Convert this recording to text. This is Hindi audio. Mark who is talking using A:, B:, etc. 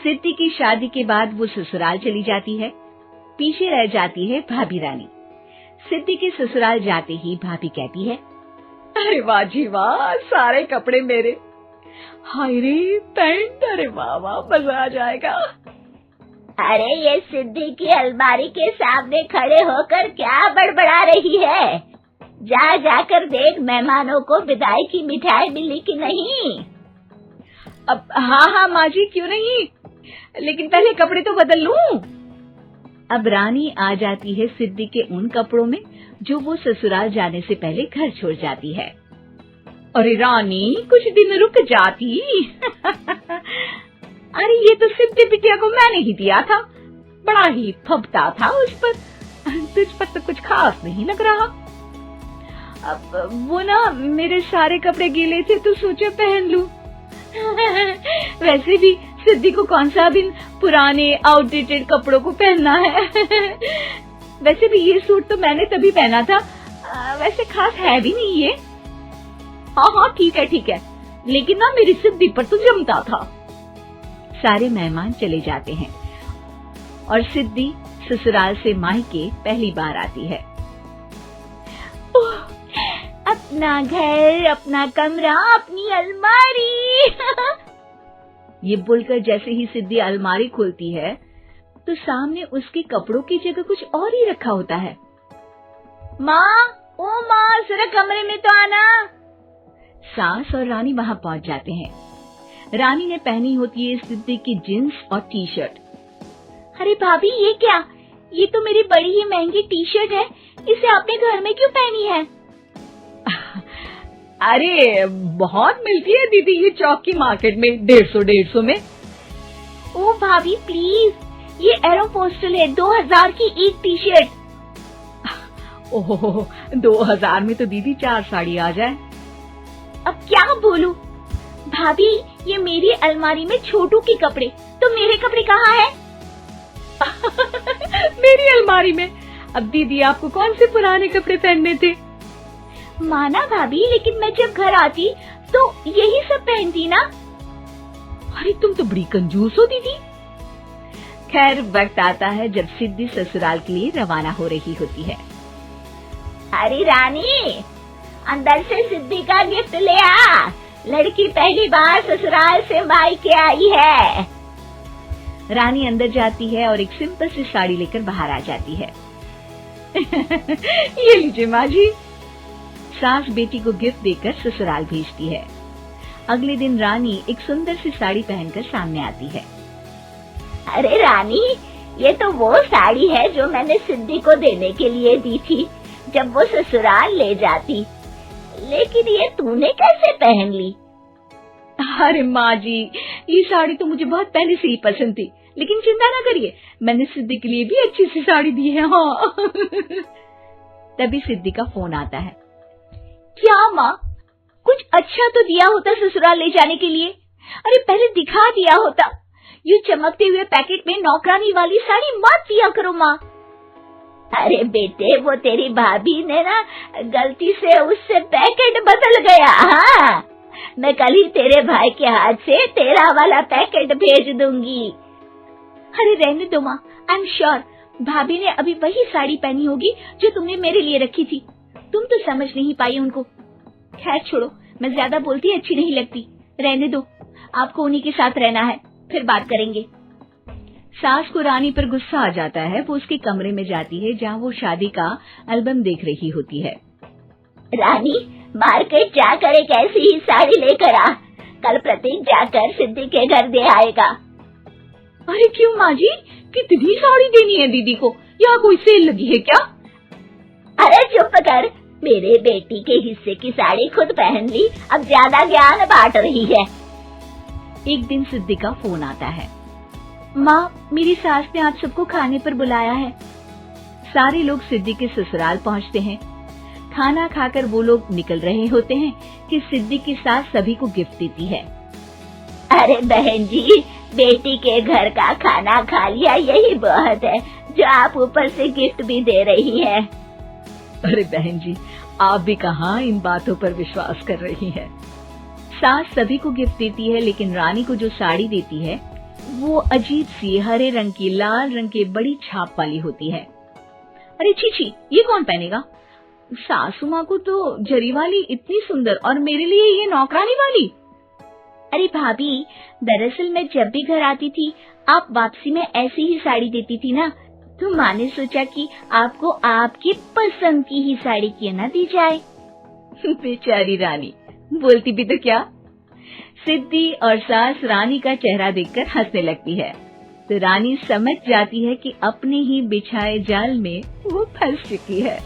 A: सिद्धि की शादी के बाद वो ससुराल चली जाती है। पीछे रह जाती है भाभी रानी। सिद्धि के ससुराल जाते ही भाभी कहती है,
B: अरे वाह जी वाह, सारे कपड़े मेरे। हाय रे पैंट, अरे वाह वाह, मजा आ जाएगा।
C: अरे ये सिद्धि की अलमारी के सामने खड़े होकर क्या बड़बड़ा रही है? जाकर देख मेहमानों को विदाई की मिठाई मिली कि नहीं।
B: अब हाँ माँ जी, क्यों नहीं, लेकिन पहले कपड़े तो बदल लूं।
A: अब रानी आ जाती है सिद्धि के उन कपड़ों में जो वो ससुराल जाने से पहले घर छोड़ जाती है।
B: अरे रानी, कुछ दिन रुक जाती। अरे ये तो सिद्धि बिटिया को मैंने ही दिया था, बड़ा ही फबता था उस पर, तुझ पर तो कुछ खास नहीं लग रहा। अब वो ना मेरे सारे कपड़े गीले थे तो सोचा पहन लूं। वैसे भी सिद्धि को कौन सा दिन पुराने आउटडेटेड कपड़ों को पहनना है। वैसे भी ये सूट तो मैंने तभी पहना था, वैसे खास है भी नहीं ये। हाँ ठीक है, लेकिन ना मेरी सिद्धि पर तो जमता था।
A: सारे मेहमान चले जाते हैं और सिद्धि ससुराल से मायके पहली बार आती है।
C: अपना घर, अपना कमरा, अपनी अलमारी।
A: ये बोलकर जैसे ही सिद्धि अलमारी खोलती है तो सामने उसके कपड़ों की जगह कुछ और ही रखा होता है।
C: माँ, ओ माँ, जरा कमरे में तो आना।
A: सास और रानी वहां पहुंच जाते हैं। रानी ने पहनी होती है सिद्धि की जींस और टी शर्ट।
C: अरे भाभी, ये क्या? ये तो मेरी बड़ी ही महंगी टी शर्ट है, इसे आपने घर में क्यों पहनी है?
B: अरे बहुत मिलती है दीदी ये चौक की मार्केट में, 150 में।
C: ओ भाभी प्लीज, ये एरोपोस्टल है, 2000 की एक टी शर्ट।
B: ओह 2000 में तो दीदी 4 साड़ी आ जाए।
C: अब क्या बोलूं भाभी, ये मेरी अलमारी में छोटू के कपड़े, तो मेरे कपड़े कहाँ हैं?
B: मेरी अलमारी में। अब दीदी आपको कौन से पुराने कपड़े पहनने थे?
C: माना भाभी, लेकिन मैं जब घर आती तो यही सब पहनती ना।
B: अरे तुम तो बड़ी कंजूस हो दीदी।
A: खैर वक्त आता है जब सिद्धि ससुराल के लिए रवाना हो रही होती है।
C: अरे रानी, अंदर से सिद्धि का गिफ्ट ले आ, लड़की पहली बार ससुराल से मायके आई है।
A: रानी अंदर जाती है और एक सिंपल सी साड़ी लेकर बाहर आ जाती है।
B: ये लीजिए माँ जी।
A: सास बेटी को गिफ्ट देकर ससुराल भेजती है। अगले दिन रानी एक सुंदर सी साड़ी पहनकर सामने आती है।
C: अरे रानी, ये तो वो साड़ी है जो मैंने सिद्धि को देने के लिए दी थी जब वो ससुराल ले जाती, लेकिन ये तूने कैसे पहन ली?
B: अरे माँ जी, ये साड़ी तो मुझे बहुत पहले से ही पसंद थी, लेकिन चिंता ना करिए, मैंने सिद्धि के लिए भी अच्छी सी साड़ी दी है। हाँ।
A: तभी सिद्धि का फोन आता है।
C: क्या माँ, कुछ अच्छा तो दिया होता ससुराल ले जाने के लिए, अरे पहले दिखा दिया होता। ये चमकते हुए पैकेट में नौकरानी वाली साड़ी मत दिया करो माँ। अरे बेटे, वो तेरी भाभी ने ना गलती से उससे पैकेट बदल गया। हाँ, मैं कल ही तेरे भाई के हाथ से तेरा वाला पैकेट भेज दूंगी। अरे रहने दो माँ, आई एम श्योर भाभी ने अभी वही साड़ी पहनी होगी जो तुमने मेरे लिए रखी थी, तुम तो समझ नहीं पाई उनको। खैर छोड़ो, मैं ज्यादा बोलती अच्छी नहीं लगती, रहने दो, आपको उन्हीं के साथ रहना है, फिर बात करेंगे।
A: सास को रानी पर गुस्सा आ जाता है। वो उसके कमरे में जाती है जहाँ वो शादी का एल्बम देख रही होती है।
C: रानी, मार्केट जाकर एक ऐसी ही साड़ी लेकर आ, कल प्रतीक जाकर सिद्धि के घर दे आएगा।
B: अरे क्यों माँ जी, कितनी साड़ी देनी है दीदी को? यहाँ कोई सेल लगी है क्या?
C: अरे चुप कर, मेरे बेटी के हिस्से की साड़ी खुद पहन ली, अब ज्यादा ज्ञान बांट रही है।
A: एक दिन सिद्धि का फोन आता है। माँ, मेरी सास ने आप सबको खाने पर बुलाया है। सारे लोग सिद्धि के ससुराल पहुँचते हैं। खाना खाकर वो लोग निकल रहे होते हैं कि सिद्धि की सास सभी को गिफ्ट देती है।
C: अरे बहन जी, बेटी के घर का खाना खा लिया, यही बहुत है जो आप ऊपर से गिफ्ट भी दे रही है।
B: अरे बहन जी, आप भी कहाँ इन बातों पर विश्वास कर रही हैं।
A: सास सभी को गिफ्ट देती है, लेकिन रानी को जो साड़ी देती है वो अजीब सी हरे रंग की लाल रंग की बड़ी छाप वाली होती है। अरे छी, ये कौन पहनेगा? सासू माँ को तो जरी वाली इतनी सुंदर और मेरे लिए ये नौकरानी वाली।
C: अरे भाभी, दरअसल मैं जब भी घर आती थी आप वापसी में ऐसी ही साड़ी देती थी ना, तो माँ ने सोचा कि आपको आपकी पसंद की ही साड़ी क्यों ना दी जाए।
A: बेचारी रानी, बोलती भी तो क्या। सिद्धि और सास रानी का चेहरा देखकर हंसने लगती है, तो रानी समझ जाती है कि अपने ही बिछाए जाल में वो फंस चुकी है।